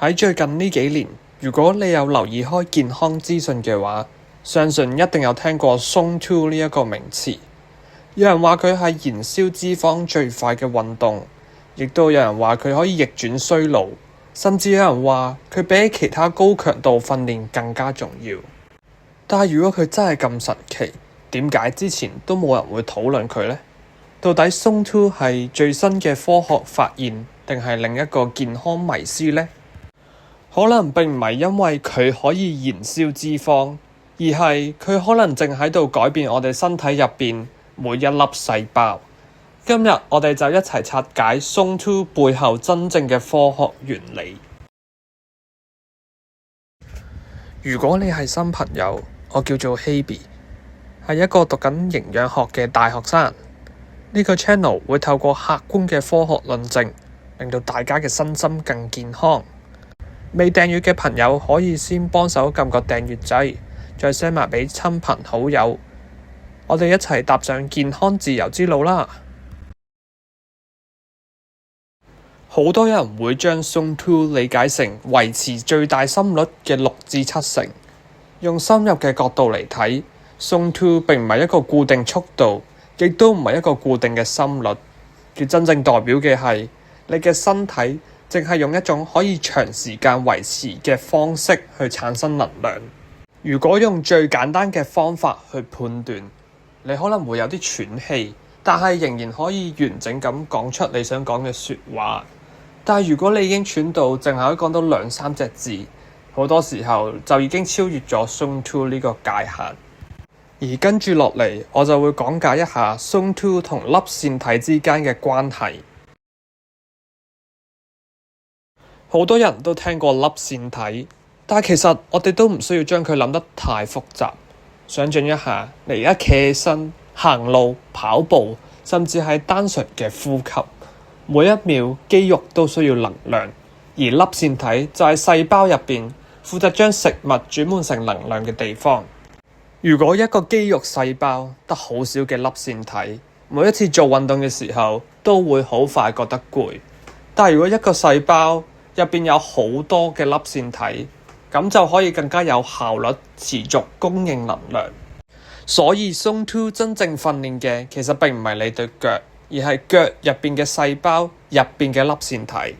喺最近呢幾年，如果你有留意開健康資訊嘅話，相信一定有聽過 Zone 2呢一個名詞。有人話佢係燃燒脂肪最快嘅運動，亦都有人話佢可以逆轉衰老，甚至有人話佢比起其他高強度訓練更加重要。但係如果佢真係咁神奇，點解之前都冇人會討論佢呢？到底 Zone 2係最新嘅科學發現，定係另一個健康迷思呢？可能並唔係因為佢可以燃燒脂肪，而係佢可能正喺度改變我哋身體入邊每一粒細胞。今日我哋就一齊拆解 Zone 2背後真正嘅科學原理。如果你係新朋友，我叫做 Hebe， 係一個讀緊營養學嘅大學生。呢個 channel 會透過客觀嘅科學論證，令到大家嘅身心更健康。未訂閱嘅朋友可以先幫手撳個訂閱掣，再 send 埋俾親朋好友。我哋一齊踏上健康自由之路啦！好多人會將 Zone 2理解成維持最大心率嘅6至7成。用深入嘅角度嚟睇，Zone 2並唔係一個固定速度，亦都唔係一個固定嘅心率。佢真正代表嘅係你嘅身體淨係用一種可以長時間維持嘅方式去產生能量。如果用最簡單嘅方法去判斷，你可能會有啲喘氣，但係仍然可以完整咁講出你想講嘅說話。但係如果你已經喘到淨係可以講到2-3隻字，好多時候就已經超越咗 Zone 2呢個界限。而跟住落嚟，我就會講解一下 Zone 2同粒線體之間嘅關係。好多人都聽過粒線體，但係其實我哋都唔需要將佢諗得太複雜。想象一下，你而家企起身、行路、跑步，甚至係單純嘅呼吸，每一秒肌肉都需要能量，而粒線體就係細胞入邊負責將食物轉換成能量嘅地方。如果一個肌肉細胞得好少嘅粒線體，每一次做運動嘅時候都會好快覺得攰。但係如果一個細胞入邊有好多嘅粒線體，咁就可以更加有效率持續供應能量。所以 Zone 2真正訓練嘅其實並唔係你對腳，而係腳入邊嘅細胞入邊嘅粒線體。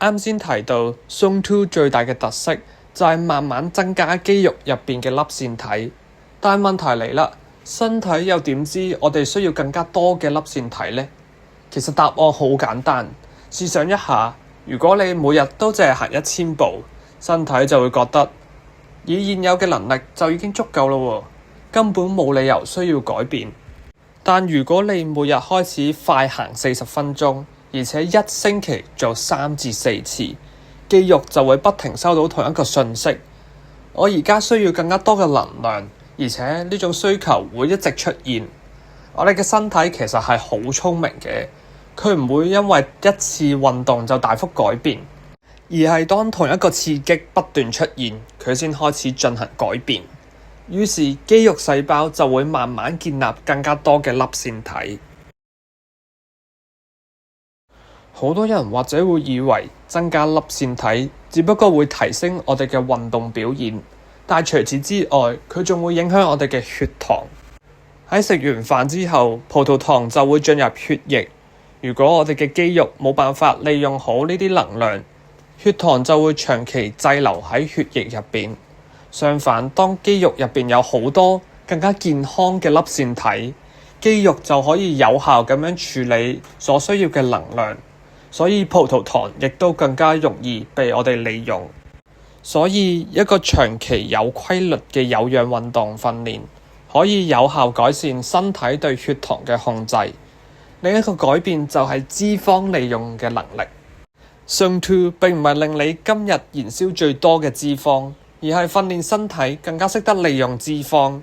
啱先提到 Zone 2最大嘅特色就係慢慢增加肌肉入邊嘅粒線體。但係問題嚟啦，身體又點知我哋需要更加多嘅粒線體呢？其實答案好簡單，試想一下，如果你每日都淨係行1000步，身體就會覺得以現有嘅能力就已經足夠咯，根本冇理由需要改變。但如果你每日開始快行40分鐘，而且1星期做3至4次，肌肉就會不停收到同一個訊息：我而家需要更加多嘅能量，而且呢種需求會一直出現。我哋嘅身體其實係好聰明嘅，佢唔會因為一次運動就大幅改變，而係當同一個刺激不斷出現，佢先開始進行改變。於是肌肉細胞就會慢慢建立更加多嘅粒線體。好多人或者會以為增加粒線體只不過會提升我哋嘅運動表現，但係除此之外，佢仲會影響我哋嘅血糖。喺食完飯之後，葡萄糖就會進入血液。如果我哋嘅肌肉冇辦法利用好呢啲能量，血糖就會長期滯留喺血液入邊。相反，當肌肉入邊有好多更加健康嘅粒線體，肌肉就可以有效咁樣處理所需要嘅能量，所以葡萄糖亦都更加容易被我哋利用。所以一個長期有規律嘅有氧運動訓練，可以有效改善身體對血糖嘅控制。另一個改變就係脂肪利用嘅能力。Zone 2並唔係令你今日燃燒最多嘅脂肪，而係訓練身體更加識得利用脂肪。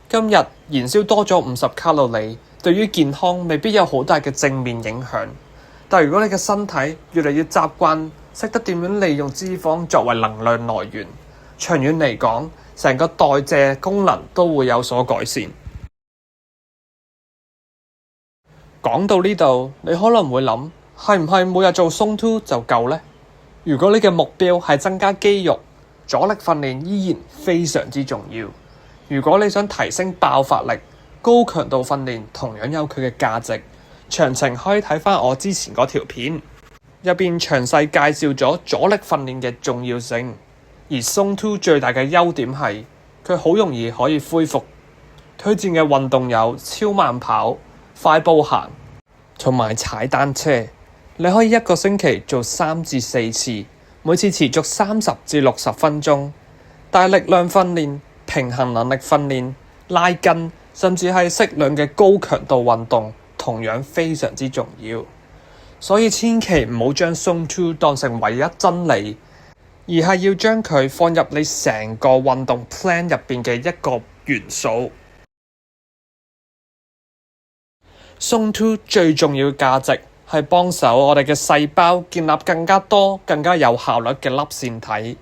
今日燃燒多咗50卡路里，對於健康未必有好大嘅正面影響。但如果你嘅身體越嚟越習慣識得點樣利用脂肪作為能量來源，長遠嚟講，成個代謝功能都會有所改善。講到呢度，你可能會諗，係唔係每日做 Zone 2就夠呢？如果你嘅目標係增加肌肉，阻力訓練依然非常之重要。如果你想提升爆發力，高強度訓練同樣有佢嘅價值。詳情可以睇返我之前嗰條片，入邊詳細介紹咗阻力訓練嘅重要性。而 Zone 2最大嘅優點係佢好容易可以恢復。推薦嘅運動有超慢跑、快步行同埋踩單車。你可以一個星期做3至4次，每次持續30至60分鐘。大力量訓練、平衡能力訓練、拉筋，甚至係適量嘅高強度運動，同樣非常之重要。所以千祈唔好將 Zone 2當成唯一真理，而係要將佢放入你成個運動 plan 入邊嘅一個元素。Zone 2最重要嘅價值係幫手我哋嘅細胞建立更加多、更加有效率嘅粒線體。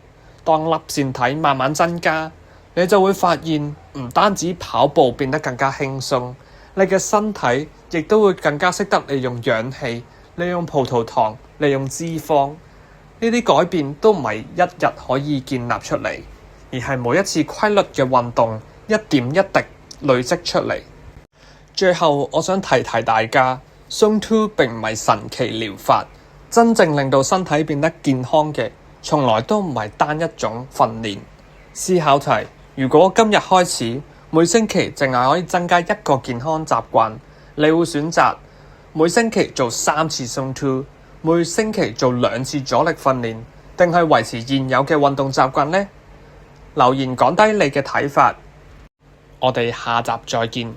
當粒線體慢慢增加，你就會發現唔單止跑步變得更加輕鬆，你嘅身體亦都會更加識得利用氧氣、利用葡萄糖、利用脂肪。呢啲改變都唔係一日可以建立出嚟，而係每一次規律嘅運動一點一滴累積出嚟。最後，我想提大家，Zone 2並唔係神奇療法，真正令到身體變得健康嘅，從來都唔係單一種訓練。思考題：如果今日開始每星期淨係可以增加一個健康習慣，你會選擇每星期做3次 Zone 2，每星期做2次阻力訓練，定係維持現有嘅運動習慣呢？留言講低你嘅睇法，我哋下集再見。